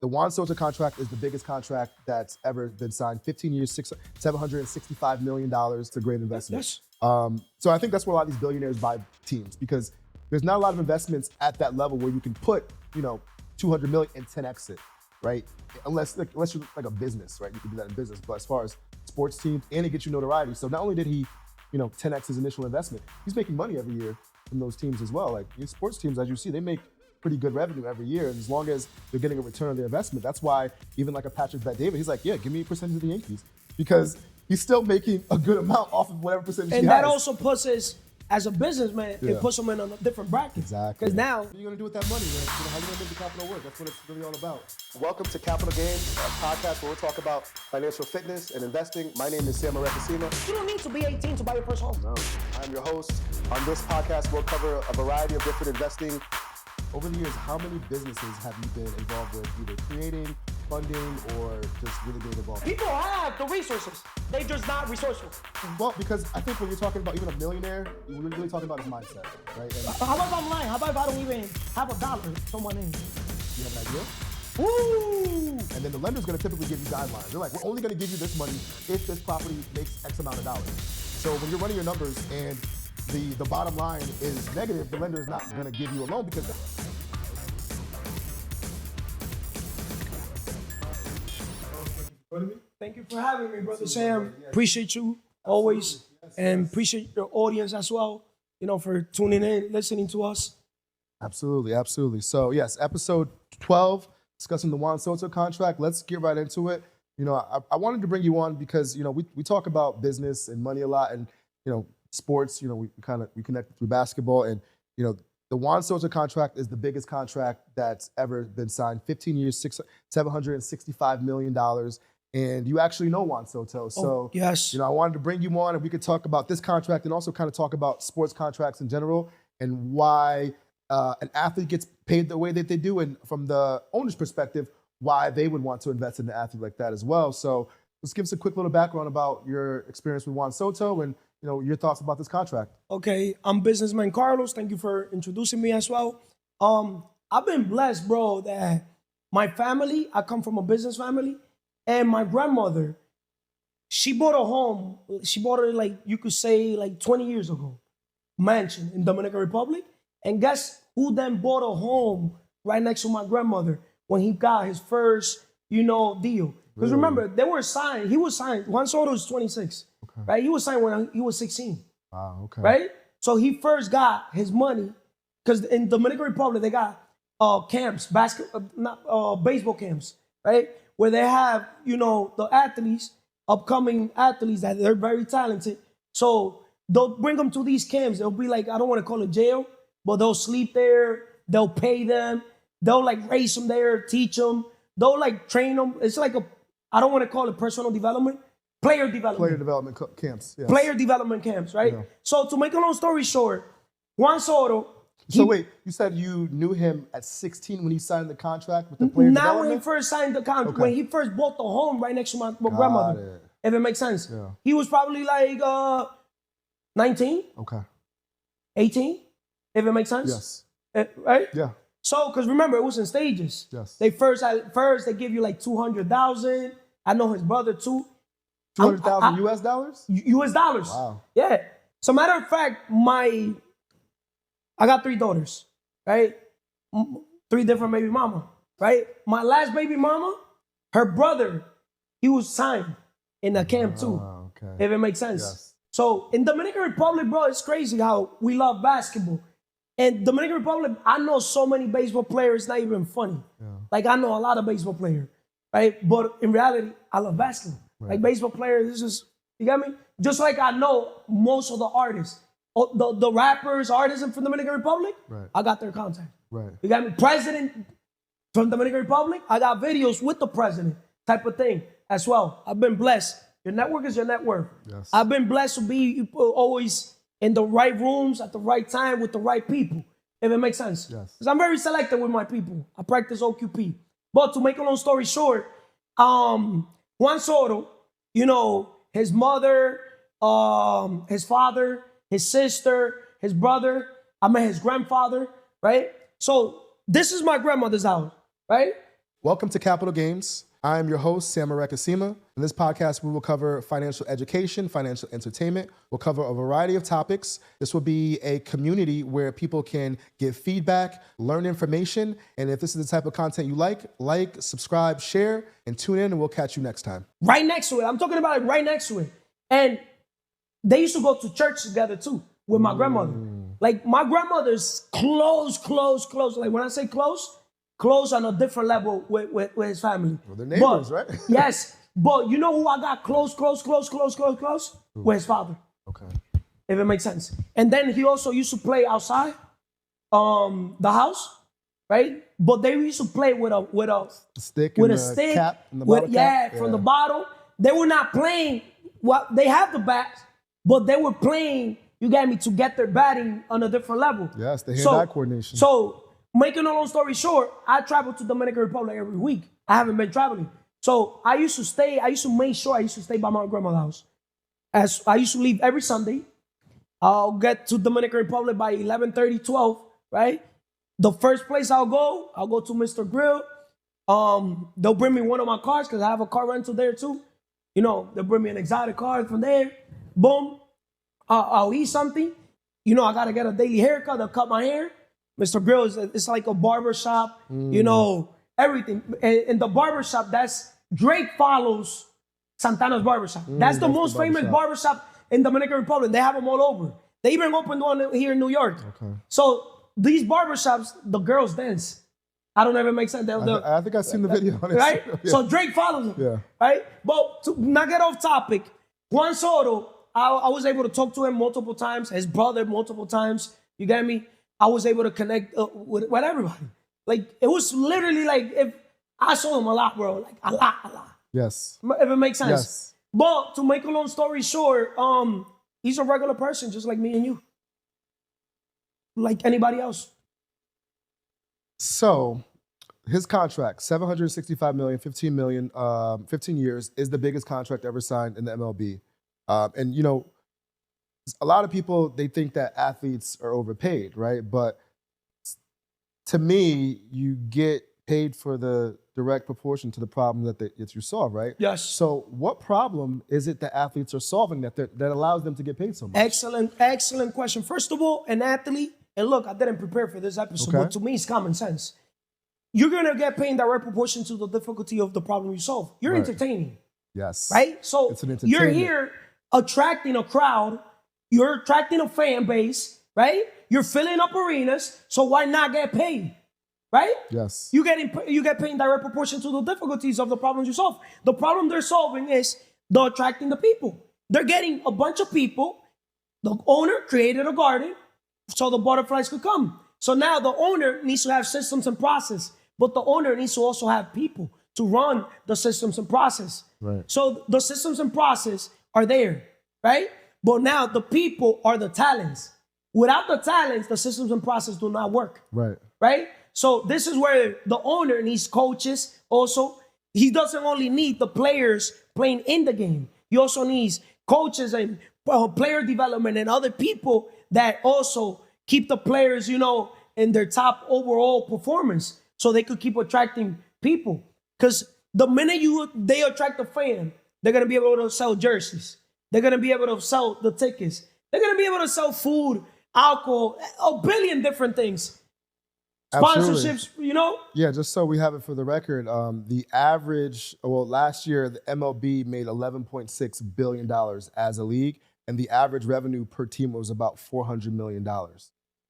the Juan Soto contract is the biggest contract that's ever been signed. 15 years, $765 million. It's a great investment. Yes. So I think that's where a lot of these billionaires buy teams, because there's not a lot of investments at that level where you can put, 200 million and 10x it, right? Unless you're like a business, right? You can do that in business. But as far as sports teams, and it gets you notoriety. So not only did he, 10x his initial investment, he's making money every year from those teams as well. Like these sports teams, as you see, they make pretty good revenue every year. And as long as they're getting a return on their investment, that's why even like a Patrick Bet-David, he's like, yeah, give me a percentage of the Yankees, because he's still making a good amount off of whatever percentage he has. And that also puts us, as a businessman, it puts them in a different bracket. Exactly. Because now, what are you going to do with that money, man? How are you going to make the capital work? That's what it's really all about. Welcome to Capital Gains, a podcast where we'll talk about financial fitness and investing. My name is Sam Arekasima. you don't need to be 18 to buy your first home. No, I'm your host. On this podcast, we'll cover a variety of different investing. Over the years, how many businesses have you been involved with, either creating, funding, or just really being involved? People have the resources. They're just not resourceful. Well, because I think when you're talking about even a millionaire, we're really talking about his mindset, right? And How about if I'm lying? How about if I don't even have $1 to my name? you have an idea? Woo! And then the lender's going to typically give you guidelines. They're like, we're only going to give you this money if this property makes X amount of dollars. So when you're running your numbers and the bottom line is negative, the lender is not going to give you a loan because Thank you for having me, Brother Sam. Appreciate you always, and appreciate your audience as well, for tuning in, listening to us. Absolutely, absolutely. So yes, episode 12, discussing the Juan Soto contract. Let's get right into it. I wanted to bring you on because, we talk about business and money a lot, and, sports, we connect through basketball, and, the Juan Soto contract is the biggest contract that's ever been signed. 15 years, $765 million. And you actually know Juan Soto. So, yes. I wanted to bring you on and we could talk about this contract and also kind of talk about sports contracts in general and why an athlete gets paid the way that they do. And from the owner's perspective, why they would want to invest in an athlete like that as well. So let's give us a quick little background about your experience with Juan Soto and your thoughts about this contract. Okay, I'm businessman Carlos. Thank you for introducing me as well. I've been blessed, bro, that my family, I come from a business family, and my grandmother, she bought a home. She bought it, like, you could say, like 20 years ago, mansion in Dominican Republic. And guess who then bought a home right next to my grandmother when he got his first, deal? Because remember, they were signed. He was signed. Juan Soto is 26, right? He was signed when he was 16. Wow, okay. Right? So he first got his money, because in Dominican Republic, they got camps, baseball camps, right? Where they have, the athletes, upcoming athletes that they're very talented. So they'll bring them to these camps. They'll be like, I don't want to call it jail, but they'll sleep there. They'll pay them. They'll like raise them there, teach them. They'll like train them. It's like I don't want to call it personal development, player development. Player development camps. Yes. Player development camps, right? Yeah. So to make a long story short, Juan Soto. So wait, you said you knew him at 16 when he signed the contract with the player development? Not when he first signed the contract. When he first bought the home right next to my grandmother. If it makes sense. Yeah. He was probably like 19. Okay. 18. If it makes sense. Yes. Right? Yeah. So, because remember, it was in stages. Yes. They first they give you like 200,000. I know his brother too. 200,000 US dollars? US dollars. Wow. Yeah. So matter of fact, I got 3 daughters, right? 3 different baby mama, right? My last baby mama, her brother, he was signed in the camp too. Okay. If it makes sense. Yes. So in Dominican Republic, bro, it's crazy how we love basketball. And Dominican Republic, I know so many baseball players, it's not even funny. Yeah. Like, I know a lot of baseball players, right? But in reality, I love basketball. Right. Like, baseball players, it's just, you got me? Just like I know most of the artists, the rappers, artists from Dominican Republic, right. I got their contact. Right. You got me? President from Dominican Republic, I got videos with the president type of thing as well. I've been blessed. Your network is your net worth. Yes. I've been blessed to be always in the right rooms at the right time with the right people, if it makes sense. Yes. Because I'm very selective with my people. I practice OQP. But to make a long story short, Juan Soto, his mother, his father, his sister, his brother, his grandfather, right? So this is my grandmother's house, right? Welcome to Capital Games. I am your host, Sam Arekasima. In this podcast, we will cover financial education, financial entertainment. We'll cover a variety of topics. This will be a community where people can give feedback, learn information, and if this is the type of content you like, subscribe, share, and tune in, and we'll catch you next time. Right next to it. I'm talking about it right next to it. And they used to go to church together too with my grandmother. Like my grandmother's close. Like when I say close on a different level with his family. Well, they're neighbors, right? Yes. But you know who I got close? With his father. Okay. If it makes sense. And then he also used to play outside the house, right? But they used to play with a stick with and a the stick. cap and the bottle cap. From the bottle. They were not playing. Well, they have the bats, but they were playing, you got me, to get their batting on a different level. Yes, the hand-eye coordination. So, making a long story short, I travel to Dominican Republic every week. I haven't been traveling. So, I used to make sure I used to stay by my grandma's house. As I used to leave every Sunday. I'll get to Dominican Republic by 11:30, 12, right? The first place I'll go to Mr. Grill. They'll bring me one of my cars because I have a car rental there too. You know, they'll bring me an exotic car from there. Boom. I'll eat something. You know, I got to get a daily haircut. They'll cut my hair. Mr. Grill, it's like a barber shop. You know, everything. And the barber shop, that's Drake follows Santana's barbershop. That's the most famous barbershop in Dominican Republic. They have them all over. They even opened one here in New York. Okay. So these barbershops, the girls dance. I don't know if it makes sense. I think I've seen the video on it. Right? Yeah. So Drake follows him. Yeah. Right? But to not get off topic, Juan Soto, I was able to talk to him multiple times, his brother multiple times. You get me? I was able to connect with everybody. Like, it was literally like, if I saw him a lot, bro. Like, a lot. Yes. If it makes sense. Yes. But to make a long story short, he's a regular person just like me and you. Like anybody else. So, his contract, $765 million, 15 million, 15 years, is the biggest contract ever signed in the MLB. And, you know, a lot of people, they think that athletes are overpaid, right? But to me, you get paid for the direct proportion to the problem that you solve, right? Yes. So what problem is it that athletes are solving that allows them to get paid so much? Excellent question. First of all, an athlete, and look, I didn't prepare for this episode, but to me, it's common sense. You're going to get paid in direct proportion to the difficulty of the problem you solve. You're entertaining. Yes. Right? So you're here attracting a crowd. You're attracting a fan base, right? You're filling up arenas. So why not get paid? Right? Yes. You get paid in direct proportion to the difficulties of the problems you solve. The problem they're solving is they're attracting the people. They're getting a bunch of people. The owner created a garden so the butterflies could come. So now the owner needs to have systems and process, but the owner needs to also have people to run the systems and process. Right. So the systems and process are there, right? But now the people are the talents. Without the talents, the systems and process do not work. Right. Right? So this is where the owner needs coaches also. He doesn't only need the players playing in the game. He also needs coaches and player development and other people that also keep the players, you know, in their top overall performance so they could keep attracting people. Because the minute they attract a fan, they're going to be able to sell jerseys. They're going to be able to sell the tickets. They're going to be able to sell food, alcohol, a billion different things. Absolutely. Sponsorships, you know? Yeah, just so we have it for the record, the average, last year, the MLB made $11.6 billion as a league, and the average revenue per team was about $400 million.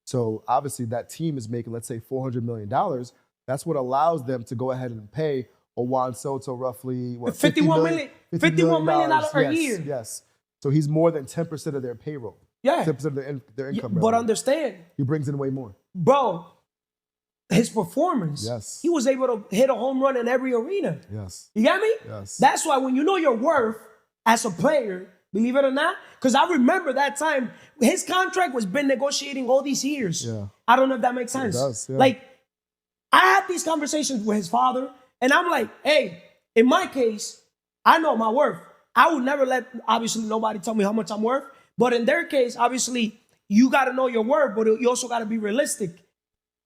So obviously that team is making, let's say, $400 million. That's what allows them to go ahead and pay a Juan Soto roughly, what, $51 million a year. Yes. So he's more than 10% of their payroll. Yeah. 10% of their income. But understand. He brings in way more. Bro, his performance. Yes. He was able to hit a home run in every arena. Yes. You got me? Yes. That's why when you know your worth as a player, believe it or not, because I remember that time, his contract was been negotiating all these years. Yeah. I don't know if that makes sense. It does, yeah. Like, I had these conversations with his father, and I'm like, hey, in my case, I know my worth. I would never let, obviously, nobody tell me how much I'm worth. But in their case, obviously, you got to know your worth, but you also got to be realistic.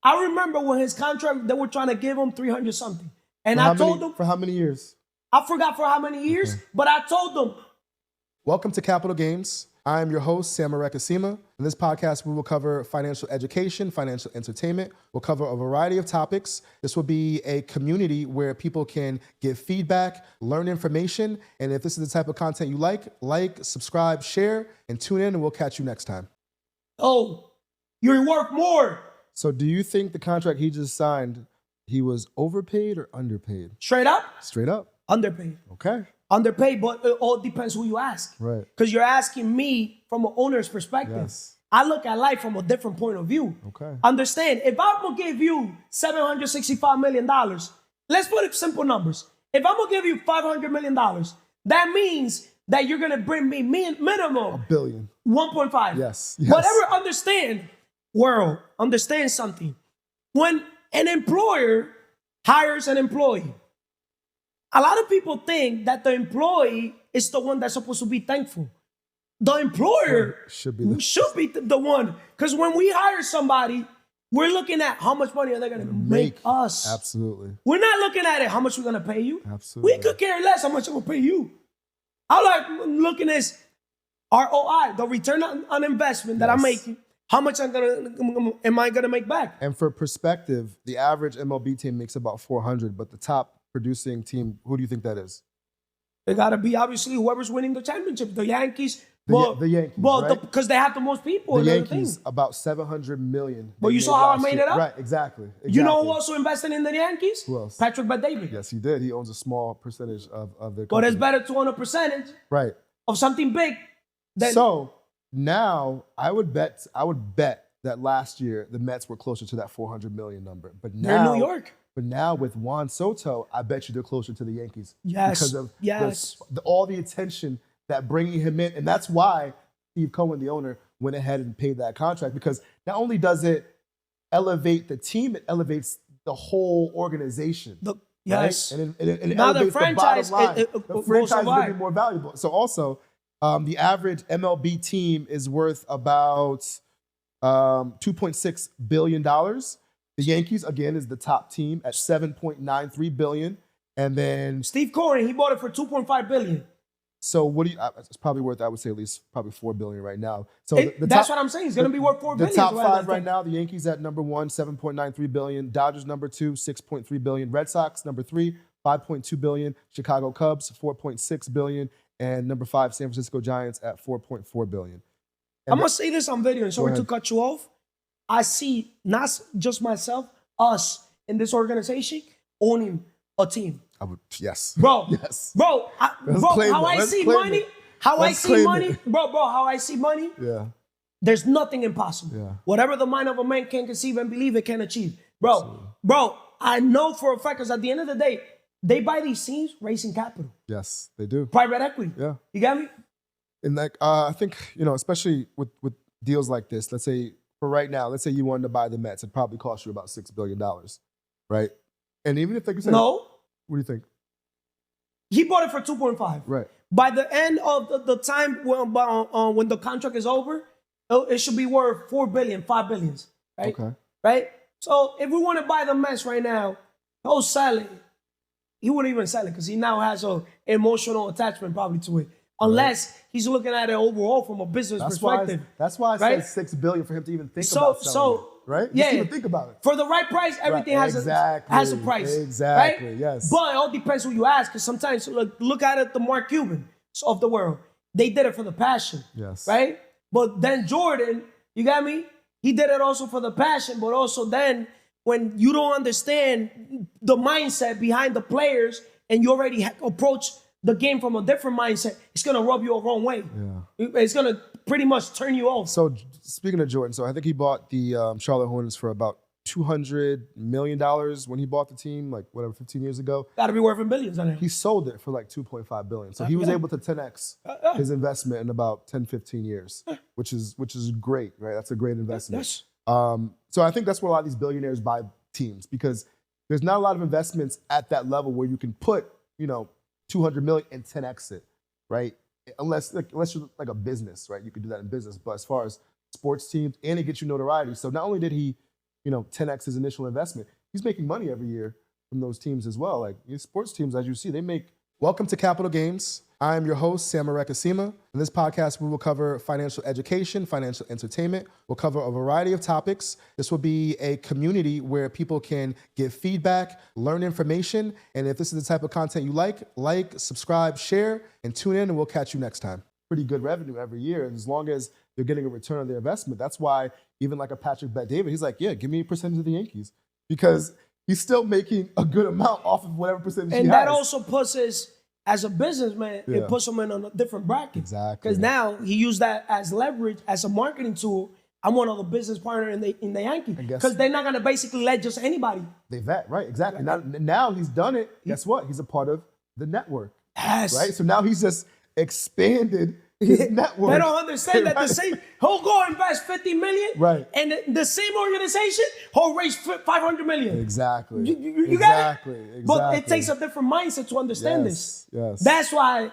I remember when his contract, they were trying to give him 300 something. And I told them, for how many years? I forgot for how many years, but I told them. Welcome to Capital Games. I am your host, Sam Arekasima. In this podcast, we will cover financial education, financial entertainment. We'll cover a variety of topics. This will be a community where people can give feedback, learn information, and if this is the type of content you like, subscribe, share, and tune in, and we'll catch you next time. Oh, you're worth more. So do you think the contract he just signed, he was overpaid or underpaid? Straight up? Straight up. Underpaid. Okay. Underpaid, but it all depends who you ask. Right. Because you're asking me from an owner's perspective. Yes. I look at life from a different point of view. Okay. Understand, if I'm going to give you $765 million, let's put it simple numbers. If I'm going to give you $500 million, that means that you're going to bring me minimum $1 billion. 1.5. Yes. Whatever, understand something. When an employer hires an employee, a lot of people think that the employee is the one that's supposed to be thankful. The employer should be the one. Because when we hire somebody, we're looking at how much money are they going to make us. Absolutely. We're not looking at it, how much we're going to pay you. Absolutely. We could care less how much I'm going to pay you. All I'm looking is ROI, the return on investment that I'm making. How much am I going to make back? And for perspective, the average MLB team makes about 400, but the top producing team, who do you think that is? It got to be obviously whoever's winning the championship, the Yankees. The Yankees, right? Because they have the most people. The Yankees, about 700 million. But you saw how I made it up? Right, exactly. You know who also invested in the Yankees? Who else? Patrick Bet-David. Yes, he did. He owns a small percentage of their company. But it's better to own a percentage of something big. So now I would bet that last year the Mets were closer to that 400 million number. But now they're in New York. But now with Juan Soto, I bet you they're closer to the Yankees. Yes. Because of all the attention that bringing him in. And that's why Steve Cohen, the owner, went ahead and paid that contract. Because not only does it elevate the team, it elevates the whole organization. Yes. Right? And it now elevates the franchise, the bottom line. The franchise is going to be more valuable. So also, the average MLB team is worth about $2.6 billion. The Yankees, again, is the top team at $7.93 billion. And then Steve Cohen, he bought it for $2.5 billion. So what do you? It's probably worth, I would say, at least probably $4 billion right now. So that's what I'm saying. It's going to be worth $4 billion. The top five right now: the Yankees at number 1, $7.93 billion. Dodgers number 2, $6.3 billion. Red Sox number 3, $5.2 billion. Chicago Cubs $4.6 billion, and number 5, San Francisco Giants at $4.4 billion. I'm gonna say this on video, and sorry to cut you off. I see not just myself, us in this organization owning a team. Yes. Bro. Yes. Bro, how I see money, yeah. There's nothing impossible. Yeah. Whatever the mind of a man can conceive and believe, it can achieve. Bro, I know for a fact, because at the end of the day, they buy these teams raising capital. Yes, they do. Private equity. Yeah. You got me? And I think, especially with deals like this, let's say for right now, let's say you wanted to buy the Mets, it probably cost you about $6 billion, right? And even if they could say, no. What do you think? He bought it for 2.5. Right. By the end of the time when the contract is over, it should be worth $4 billion, $5 billion. Right? Okay. Right? So if we want to buy the Mets right now, he'll sell it. He wouldn't even sell it because he now has an emotional attachment probably to it. Unless he's looking at it overall from a business perspective. That's why I said $6 billion for him to even think about selling it. Right? Yeah. Just even think about it. For the right price, everything has a price. Exactly, right? Yes. But it all depends who you ask, because sometimes, look at it, the Mark Cuban of the world. They did it for the passion. Yes. Right? But then Jordan, you got me? He did it also for the passion, but also then when you don't understand the mindset behind the players and you already approach the game from a different mindset, it's going to rub you a wrong way. Yeah. It's going to pretty much turn you off. So speaking of Jordan, so I think he bought the Charlotte Hornets for about $200 million when he bought the team, 15 years ago. Got to be worth billions on it. He sold it for $2.5 billion. So he was able to 10x his investment in about 10, 15 years, which is great, right? That's a great investment. Yes. So I think that's where a lot of these billionaires buy teams, because there's not a lot of investments at that level where you can put, 200 million and 10x it, right? Unless you're like a business, right? You could do that in business. But as far as sports teams, and it gets you notoriety. So not only did he, 10x his initial investment, he's making money every year from those teams as well. Like these sports teams, as you see, they make. Welcome to Capital Games. I am your host, Sam Arekasima. In this podcast, we will cover financial education, financial entertainment. We'll cover a variety of topics. This will be a community where people can give feedback, learn information, and if this is the type of content you like, subscribe, share, and tune in, and we'll catch you next time. Pretty good revenue every year, and as long as they're getting a return on their investment, that's why even like a Patrick Bet-David, he's like, yeah, give me a percentage of the Yankees, because he's still making a good amount off of whatever percentage he has. And that also puts us, as a businessman, Yeah. it puts him in a different bracket. Exactly. Because now he used that as leverage, as a marketing tool. I'm one of the business partners in the Yankees. Because they're not going to basically let just anybody. They vet, right, exactly. Now he's done it. Guess what? He's a part of the network. Yes. Right? So now he's just expanded his network. They don't understand that Right. the same, he'll go invest $50 million, Right. and the same organization, he'll raise $500 million. Exactly. You got it? Exactly. But it takes a different mindset to understand this. Yes. That's why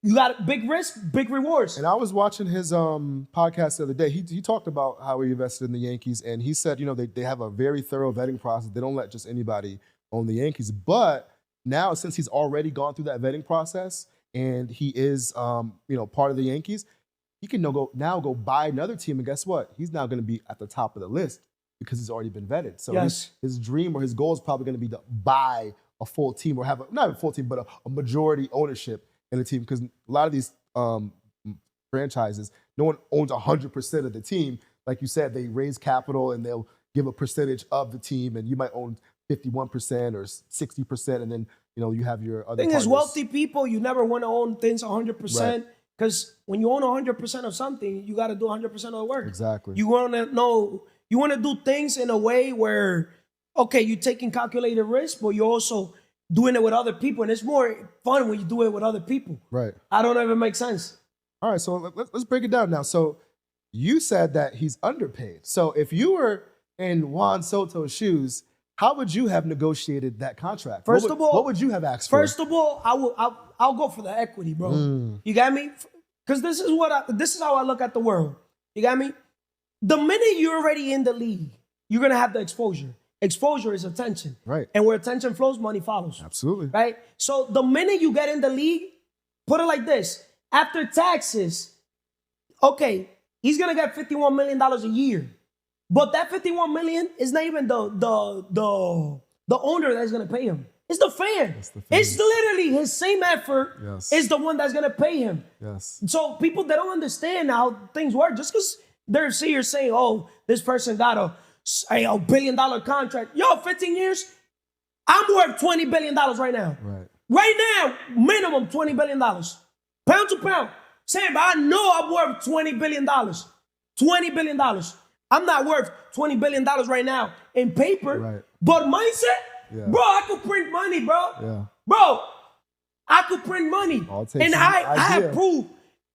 you got big risk, big rewards. And I was watching his podcast the other day. He talked about how he invested in the Yankees, and he said, they have a very thorough vetting process. They don't let just anybody own the Yankees. But now, since he's already gone through that vetting process, and he is, part of the Yankees, he can now go buy another team, and guess what? He's now going to be at the top of the list because he's already been vetted. So his dream or his goal is probably going to be to buy a full team or have not a full team, but a majority ownership in the team, because a lot of these franchises, no one owns 100% of the team. Like you said, they raise capital and they'll give a percentage of the team, and you might own 51% or 60%, and then you have your other thing partners. is, wealthy people, you never want to own things 100%, because when you own 100% of something, you got to do 100% of the work. Exactly. You want to do things in a way where, okay, you're taking calculated risk, but you're also doing it with other people, and it's more fun when you do it with other people. Right. I don't know if it makes sense. All right, so let's break it down now. So you said that he's underpaid. So if you were in Juan Soto's shoes, how would you have negotiated that contract? First of all, what would you have asked for? First of all, I'll go for the equity, bro. You got me? Because this is how I look at the world. You got me? The minute you're already in the league, you're gonna have the exposure. Exposure is attention. Right. And where attention flows, money follows. Absolutely. Right? So the minute you get in the league, put it like this. After taxes, okay, he's gonna get $51 million a year. But that $51 million is not even the owner that's gonna pay him. It's the fan. It's literally his same effort is the one that's gonna pay him. Yes. So people that don't understand how things work, just because they're here saying, oh, this person got a $1 billion contract. Yo, 15 years, I'm worth $20 billion right now. Right. Right now, minimum $20 billion. Pound to pound. Sam, I know I'm worth $20 billion. $20 billion. I'm not worth $20 billion right now in paper. Right. But mindset, bro, I could print money, bro. Yeah. Bro, I could print money. And I have proof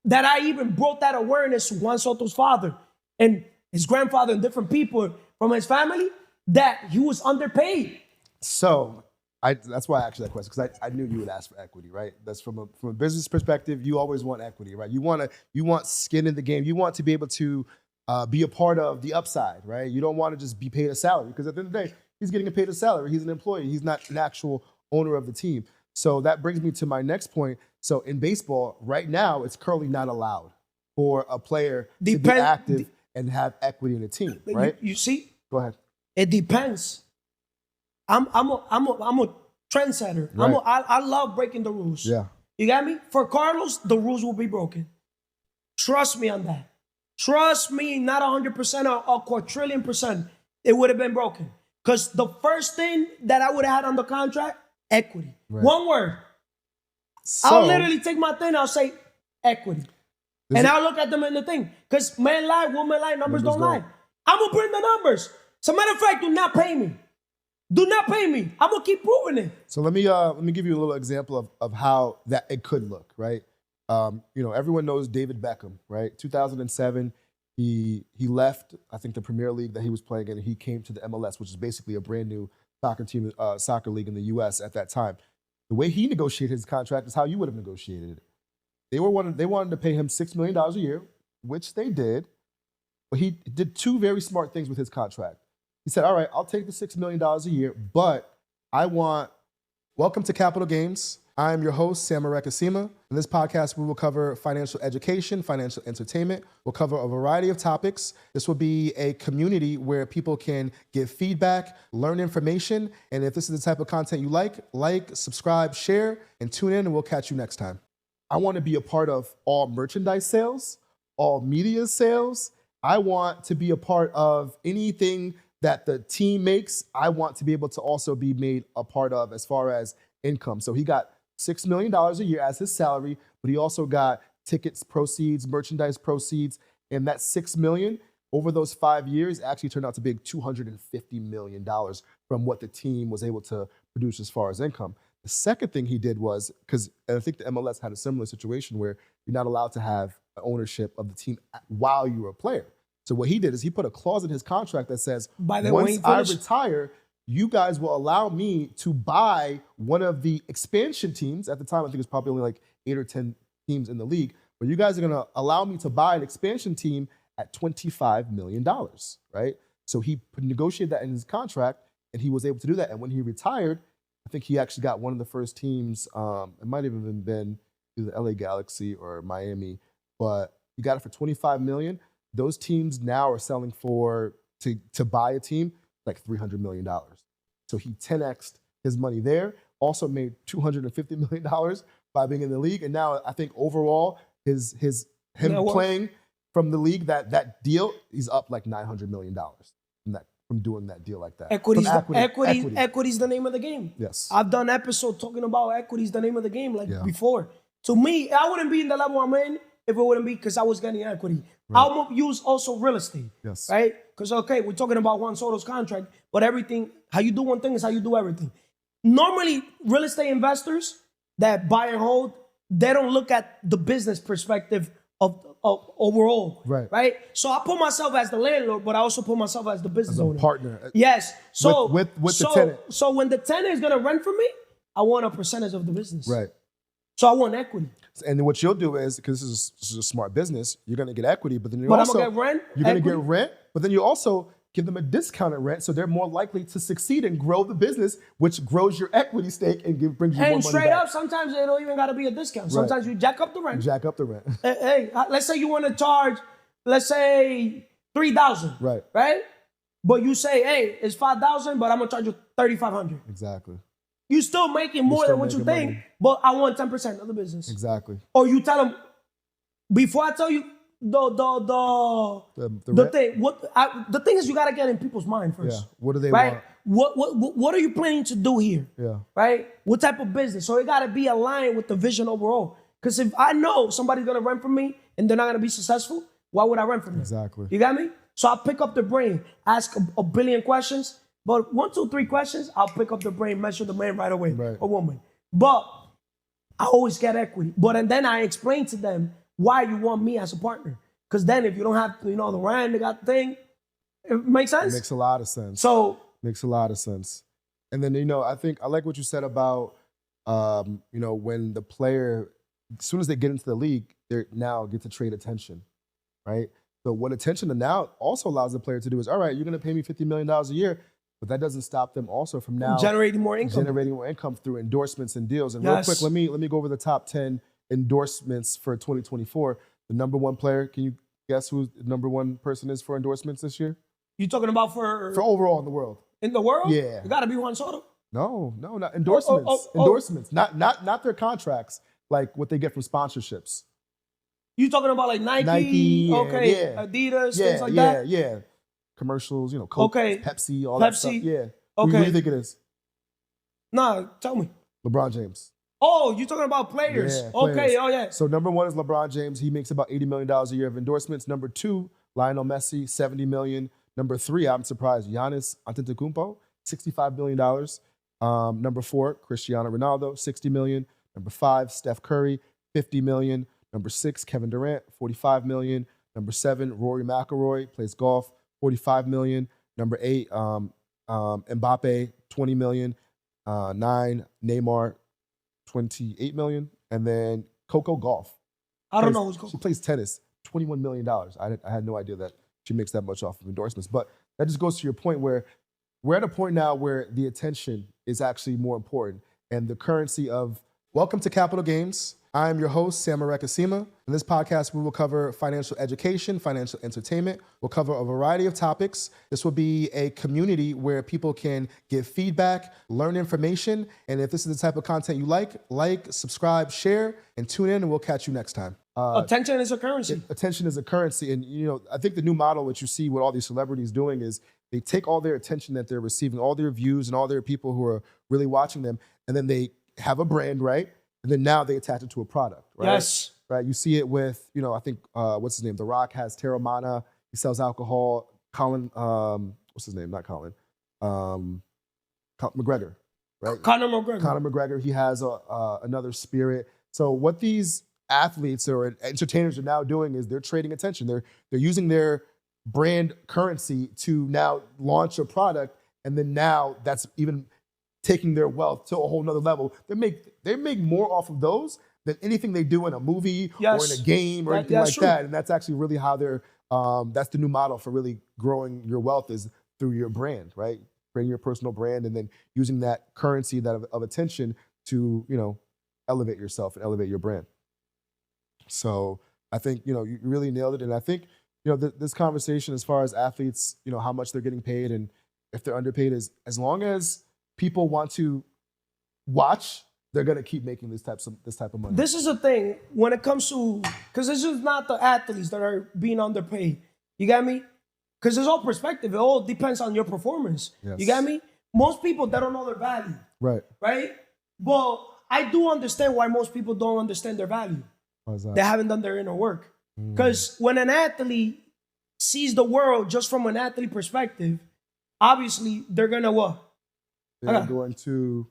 that I even brought that awareness to Juan Soto's father and his grandfather and different people from his family that he was underpaid. So that's why I asked you that question, because I knew you would ask for equity, right? That's from a business perspective. You always want equity, right? You want skin in the game. You want to be able to be a part of the upside, right? You don't want to just be paid a salary, because at the end of the day, he's getting paid a salary. He's an employee. He's not an actual owner of the team. So that brings me to my next point. So in baseball, right now, it's currently not allowed for a player to be active and have equity in a team, right? You see? Go ahead. It depends. I'm a trendsetter. Right. I love breaking the rules. Yeah. You got me? For Carlos, the rules will be broken. Trust me on that. Trust me, not 100% or a quadrillion percent. It would have been broken. Because the first thing that I would have had on the contract, equity. Right. One word. So, I'll literally take my thing, I'll say equity. And I'll look at them in the thing. Because men lie, women lie, numbers don't lie. I'm going to bring the numbers. As a matter of fact, do not pay me. Do not pay me. I'm going to keep proving it. So let me give you a little example of how that it could look, right? Everyone knows David Beckham, right? 2007, he left, I think, the Premier League that he was playing in, and he came to the MLS, which is basically a brand new soccer league in the U.S. at that time. The way he negotiated his contract is how you would have negotiated it. They wanted to pay him $6 million a year, which they did, but he did two very smart things with his contract. He said, all right, I'll take the $6 million a year, but Welcome to Capital Games. I am your host, Sam Arekasima. In this podcast, we will cover financial education, financial entertainment. We'll cover a variety of topics. This will be a community where people can give feedback, learn information, and if this is the type of content you like, subscribe, share, and tune in, and we'll catch you next time. I want to be a part of all merchandise sales, all media sales. I want to be a part of anything that the team makes. I want to be able to also be made a part of as far as income. So he got $6 million a year as his salary, but he also got tickets proceeds, merchandise proceeds, and that $6 million over those 5 years actually turned out to be $250 million from what the team was able to produce as far as income. The second thing he did was, because I think the MLS had a similar situation where you're not allowed to have ownership of the team while you were a player. So what he did is he put a clause in his contract that says, once I retire, you guys will allow me to buy one of the expansion teams. At the time, I think it was probably only like 8 or 10 teams in the league, but you guys are gonna allow me to buy an expansion team at $25 million, right? So he negotiated that in his contract, and he was able to do that. And when he retired, I think he actually got one of the first teams, it might have even been either LA Galaxy or Miami, but he got it for $25 million. Those teams now are selling to buy a team like $300 million. So he 10x'd his money there, also made $250 million by being in the league. And now I think overall him playing from the league, that deal, he's up like $900 million from doing that deal like that. Equity's the name of the game. Yes. I've done episodes talking about equity's the name of the game before. To me, I wouldn't be in the level I'm in if it wouldn't be because I was getting equity. Right. I'll use also real estate, yes, right? Because, okay, we're talking about Juan Soto's contract, but everything, how you do one thing is how you do everything. Normally, real estate investors that buy and hold, they don't look at the business perspective of overall, right? So I put myself as the landlord, but I also put myself as the business owner. Partner. Yes. So with the tenant. So when the tenant is going to rent from me, I want a percentage of the business. Right. So I want equity. And then what you'll do is, because this is a smart business, you're going to get equity, but then I'm going to get rent. You're going to get rent, but then you also give them a discounted rent, so they're more likely to succeed and grow the business, which grows your equity stake and brings you more money back. And straight up, sometimes it don't even got to be a discount. Sometimes you jack up the rent. Hey, let's say you want to charge, let's say $3,000. Right. But you say, hey, it's $5,000, but I'm gonna charge you $3,500. Exactly. You still making more than what you think, but I want 10% of the business. Exactly. Or you tell them, before I tell you the thing, the thing is you gotta get in people's mind first. Yeah. What do they want? What are you planning to do here? Yeah. Right? What type of business? So it gotta be aligned with the vision overall. Because if I know somebody's gonna rent from me and they're not gonna be successful, why would I rent from them? Exactly. You got me? So I'll pick up the brain, ask a billion questions, but 1, 2, 3 questions, I'll pick up the brain, measure the man right away, or woman. But I always get equity. And then I explain to them why you want me as a partner. Because then if you don't have, the rent, they got the thing, it makes sense? It makes a lot of sense. Makes a lot of sense. And then, I think I like what you said about, when the player, as soon as they get into the league, they now get to trade attention, right? So what attention now also allows the player to do is, all right, you're going to pay me $50 million a year, but that doesn't stop them also from now generating more income through endorsements and deals. And real quick, let me go over the top 10 endorsements for 2024. The number one player, can you guess who the number one person is for endorsements this year? You talking about for overall in the world? In the world? Yeah. It got to be Juan Soto. No, not endorsements. Endorsements, not their contracts, like what they get from sponsorships. You talking about like Nike, Adidas, things like that? Yeah. Commercials, Coke, Pepsi, all that stuff. Yeah. Okay. Who do you think it is? Nah, tell me. LeBron James. Oh, you're talking about players. Yeah, okay, players. oh yeah. So number one is LeBron James. He makes about $80 million a year of endorsements. Number two, Lionel Messi, $70 million. Number three, I'm surprised, Giannis Antetokounmpo, $65 million. Number four, Cristiano Ronaldo, $60 million. Number five, Steph Curry, $50 million. Number six, Kevin Durant, $45 million. Number seven, Rory McIlroy, plays golf, $45 million. Number eight, Mbappe, $20 million. 9, Neymar, $28 million. And then Coco Gauff. I don't know who's Coco. She plays tennis, $21 million. I had no idea that she makes that much off of endorsements. But that just goes to your point where we're at a point now where the attention is actually more important. And the currency of welcome to Capital Games. I'm your host, Sam Arekasima. In this podcast, we will cover financial education, financial entertainment. We'll cover a variety of topics. This will be a community where people can give feedback, learn information, and if this is the type of content you like, subscribe, share, and tune in, and we'll catch you next time. Attention is a currency. Attention is a currency, and I think the new model, which you see what all these celebrities doing, is they take all their attention that they're receiving, all their views, and all their people who are really watching them, and then they have a brand, right? And then now they attach it to a product, right? Yes. Right. You see it with, I think, what's his name? The Rock has Terramana. He sells alcohol. Colin, what's his name? Not Colin. McGregor, right? Conor McGregor. Conor McGregor. He has another spirit. So what these athletes or entertainers are now doing is they're trading attention. They're using their brand currency to now launch a product, and then now that's even taking their wealth to a whole nother level. They make more off of those than anything they do in a movie or in a game or anything like that. And that's actually really how they're, that's the new model for really growing your wealth, is through your brand, right? Creating your personal brand and then using that currency of attention to, elevate yourself and elevate your brand. So I think, you really nailed it. And I think, this conversation as far as athletes, how much they're getting paid and if they're underpaid, is as long as people want to watch, they're gonna keep making this type of money. This is the thing when it comes to, because this is not the athletes that are being underpaid. You got me? Because it's all perspective. It all depends on your performance. Yes. You got me? Most people, they don't know their value. Right. Right? But I do understand why most people don't understand their value. Why is that? They haven't done their inner work. Because when an athlete sees the world just from an athlete perspective, obviously they're gonna what? They're going to.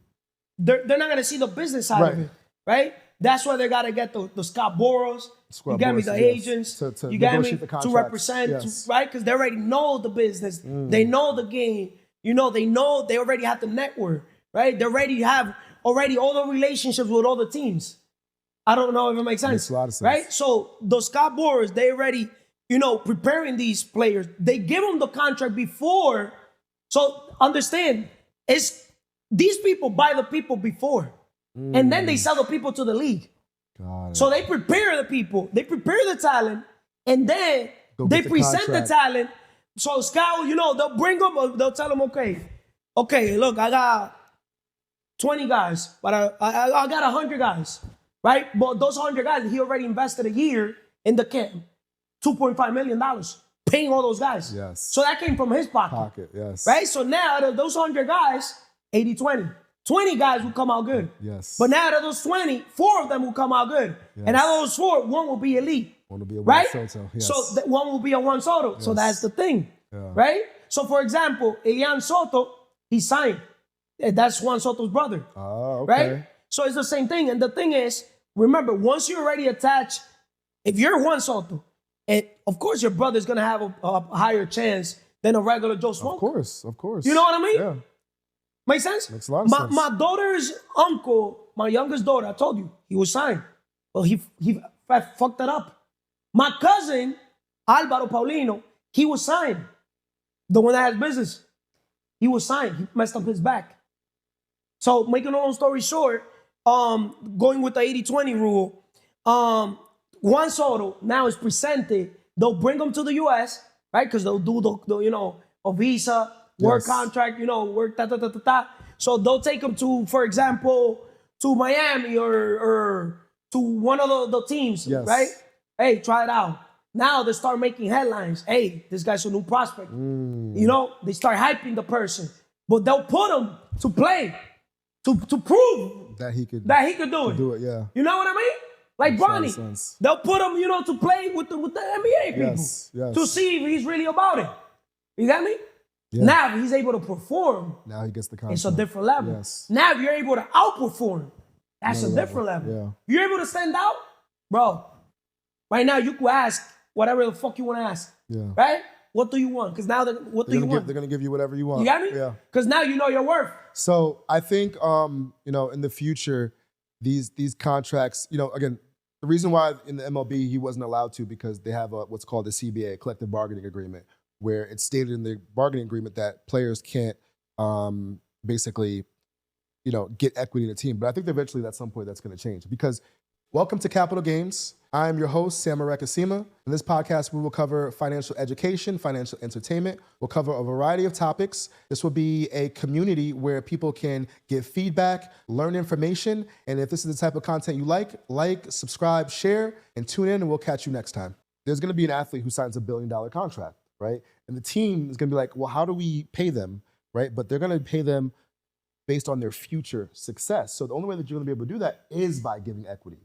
They're not gonna see the business side of it, right? That's why they gotta get the Scott Boros. You got me, the agents. To you got me to represent, right? Because they already know the business. They know the game. They already have the network, right? They already have all the relationships with all the teams. I don't know if it makes sense. Makes a lot of sense. Right? So the Scott Boros, they already, preparing these players. They give them the contract before. So understand, these people buy the people before, and then they sell the people to the league. Got it. So they prepare the people, they prepare the talent, and then they present the talent. So scout, they'll bring them, they'll tell them, okay, look, I got 20 guys, but I got 100 guys, right? But those 100 guys, he already invested a year in the camp, $2.5 million, paying all those guys. Yes. So that came from his pocket. Yes. Right? So now out of those 100 guys, 80-20. 20 guys will come out good. Yes. But now out of those 20, 4 of them will come out good. Yes. And out of those 4, 1 will be elite. One will be a right? Juan Soto. Yes. So one will be a Juan Soto. Yes. So that's the thing. Yeah. Right? So for example, Elian Soto, he signed. That's Juan Soto's brother. Oh, okay. Right? So it's the same thing. And the thing is, remember, once you're already attached, if you're Juan Soto, and of course your brother's going to have a higher chance than a regular Joe Smoke. Of course. You know what I mean? Yeah. Make sense? Makes a lot of sense. My daughter's uncle, my youngest daughter, I told you, he was signed. Well, he fucked that up. My cousin, Alvaro Paulino, he was signed. The one that has business. He was signed. He messed up his back. So making a long story short, going with the 80-20 rule, Juan Soto now is presented. They'll bring him to the U.S., right? Because they'll do the a visa, work contract, work ta. So they'll take him to, for example, to Miami or to one of the teams, right? Hey, try it out. Now they start making headlines. Hey, this guy's a new prospect. They start hyping the person, but they'll put him to play to prove that he could do it. Yeah. You know what I mean? Like Bronny, they'll put him, to play with the NBA people to see if he's really about it. You got me? Yeah. Now if he's able to perform, now he gets the contract. It's a different level. Yes. Now if you're able to outperform, that's a different level. Yeah. You're able to stand out, bro. Right now you can ask whatever the fuck you want to ask. Yeah. Right? What do you want? Because now what do you want? They're gonna give you whatever you want. You got me? Yeah. Because now you know your worth. So I think in the future, these contracts, again, the reason why in the MLB he wasn't allowed to, because they have what's called the CBA, collective bargaining agreement, where it's stated in the bargaining agreement that players can't basically get equity in a team. But I think eventually at some point that's going to change because welcome to Capital Games. I am your host, Sam Arekasima. In this podcast, we will cover financial education, financial entertainment. We'll cover a variety of topics. This will be a community where people can give feedback, learn information, and if this is the type of content you like, subscribe, share, and tune in, and we'll catch you next time. There's going to be an athlete who signs a $1 billion contract, right? And the team is going to be like, well, how do we pay them, right? But they're going to pay them based on their future success. So the only way that you're going to be able to do that is by giving equity,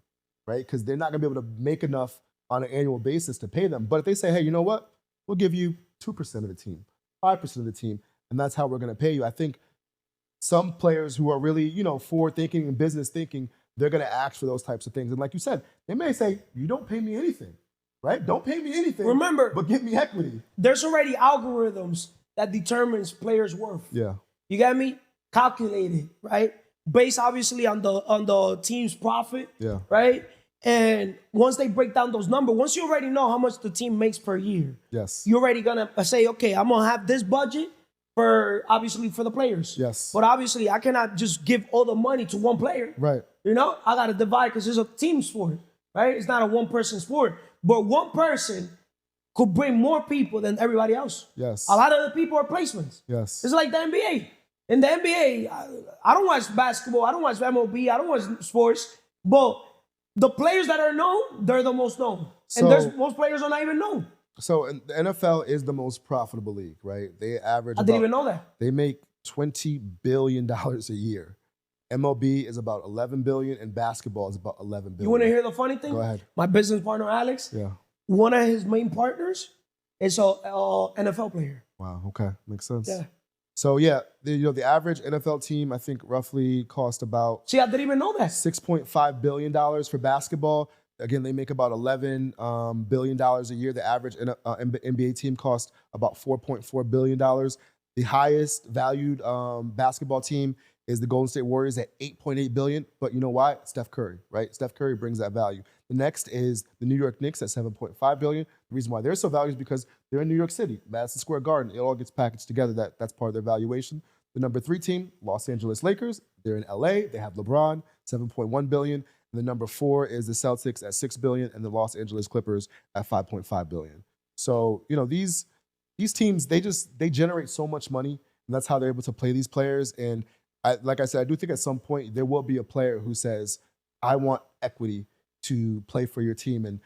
right? Because they're not going to be able to make enough on an annual basis to pay them. But if they say, hey, you know what? We'll give you 2% of the team, 5% of the team, and that's how we're going to pay you. I think some players who are really, forward thinking and business thinking, they're going to ask for those types of things. And like you said, they may say, you don't pay me anything, right? Don't pay me anything. Remember, but give me equity. There's already algorithms that determines players' worth. Yeah. You get me? Calculated, right? Based obviously on the team's profit. Yeah. Right? And once they break down those numbers, once you already know how much the team makes per year, yes, you're already gonna say, okay, I'm gonna have this budget for the players. Yes. But obviously I cannot just give all the money to one player. Right. I gotta divide because it's a team sport, right? It's not a one-person sport. But one person could bring more people than everybody else. Yes. A lot of the people are placements. Yes. It's like the NBA. In the NBA, I don't watch basketball, I don't watch MLB, I don't watch sports, but the players that are known, they're the most known. And there's most players are not even known. So the NFL is the most profitable league, right? They average I didn't even know that. They make $20 billion a year. MLB is about $11 billion, and basketball is about $11 billion. You want to hear the funny thing? Go ahead. My business partner, Alex, yeah, one of his main partners is an NFL player. Wow, okay. Makes sense. Yeah. So yeah, the average NFL team, I think, roughly cost about See, I didn't even know that. $6.5 billion for basketball. Again, they make about $11 billion a year. The average NBA team costs about $4.4 billion. The highest valued basketball team is the Golden State Warriors at $8.8 billion. But you know why? Steph Curry, right? Steph Curry brings that value. The next is the New York Knicks at $7.5 billion. The reason why they're so valuable is because they're in New York City, Madison Square Garden. It all gets packaged together. That's part of their valuation. The number 3 team, Los Angeles Lakers. They're in LA. They have LeBron, $7.1 billion. And the number 4 is the Celtics at $6 billion, and the Los Angeles Clippers at $5.5 billion. So, these teams, they generate so much money, and that's how they're able to play these players. And like I said, I do think at some point there will be a player who says, I want equity to play for your team. And,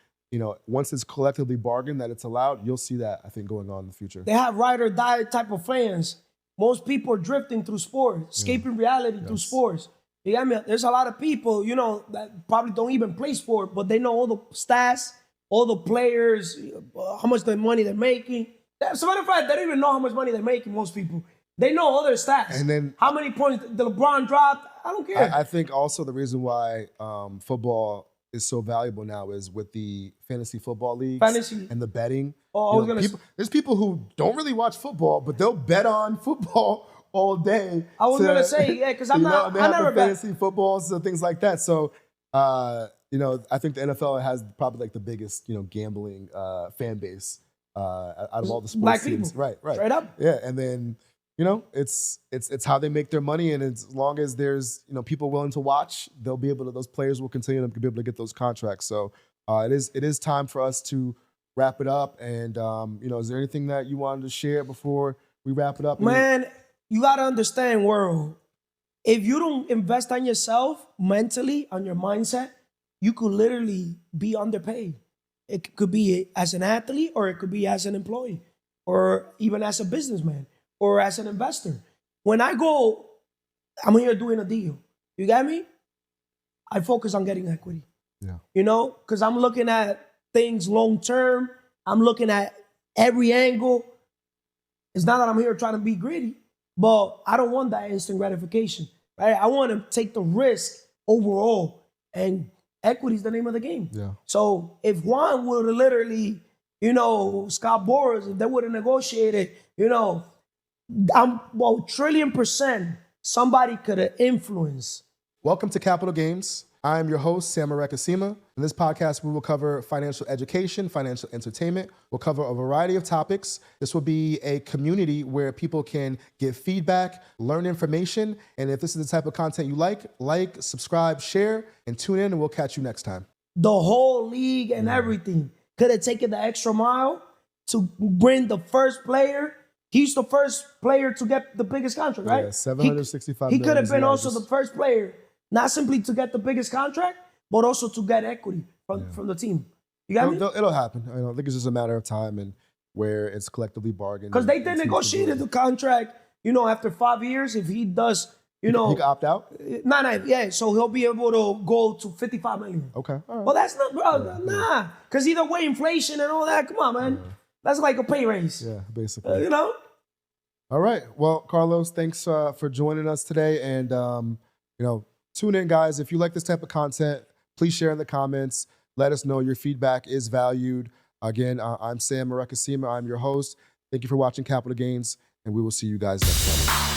once it's collectively bargained that it's allowed, you'll see that, I think, going on in the future. They have ride or die type of fans. Most people are drifting through sports, escaping reality through sports. You got me? There's a lot of people, that probably don't even play sport, but they know all the stats, all the players, how much money they're making. As a matter of fact, they don't even know how much money they're making, most people. They know all their stats. And then how many points the LeBron dropped, I don't care. I think also the reason why football is so valuable now is with the fantasy football leagues and the betting. There's people who don't really watch football, but they'll bet on football all day. I was gonna say, yeah, because I never bet fantasy footballs and things like that. So, I think the NFL has probably like the biggest, gambling fan base out of all the sports Black teams. people. Right. Straight up. Yeah, and then it's how they make their money, and as long as there's people willing to watch, they'll be able to. Those players will continue to be able to get those contracts. So it is time for us to wrap it up. And is there anything that you wanted to share before we wrap it up? Man, you gotta understand, world. If you don't invest on yourself mentally, on your mindset, you could literally be underpaid. It could be as an athlete, or it could be as an employee, or even as a businessman, or as an investor. When I'm here doing a deal. You got me? I focus on getting equity. Yeah. Because I'm looking at things long term. I'm looking at every angle. It's not that I'm here trying to be greedy, but I don't want that instant gratification, right? I want to take the risk overall, and equity is the name of the game. Yeah. So if Juan would have literally, Scott Boras, if they would have negotiated, $1 trillion%, somebody could have influenced. Welcome to Capital Games. I'm your host, Sam Arekasima. In this podcast, we will cover financial education, financial entertainment. We'll cover a variety of topics. This will be a community where people can give feedback, learn information, and if this is the type of content you like, subscribe, share, and tune in, and we'll catch you next time. The whole league and everything could have taken the extra mile to bring the first player. He's the first player to get the biggest contract, right? Yeah, $765 He could have been million. also the first player, not simply to get the biggest contract, but also to get equity from the team. You got me? It'll happen. I think it's just a matter of time and where it's collectively bargained. Because they negotiated the contract, after 5 years, if he does, He can opt out? Yeah, so he'll be able to go to 55 million. Okay. All right. Well, that's not, bro, nah. Because either way, inflation and all that, come on, man. That's like a pay raise. Yeah, basically. All right. Well, Carlos, thanks for joining us today. And, tune in, guys. If you like this type of content, please share in the comments. Let us know. Your feedback is valued. Again, I'm Sam Arekasima. I'm your host. Thank you for watching Capital Gains, and we will see you guys next time.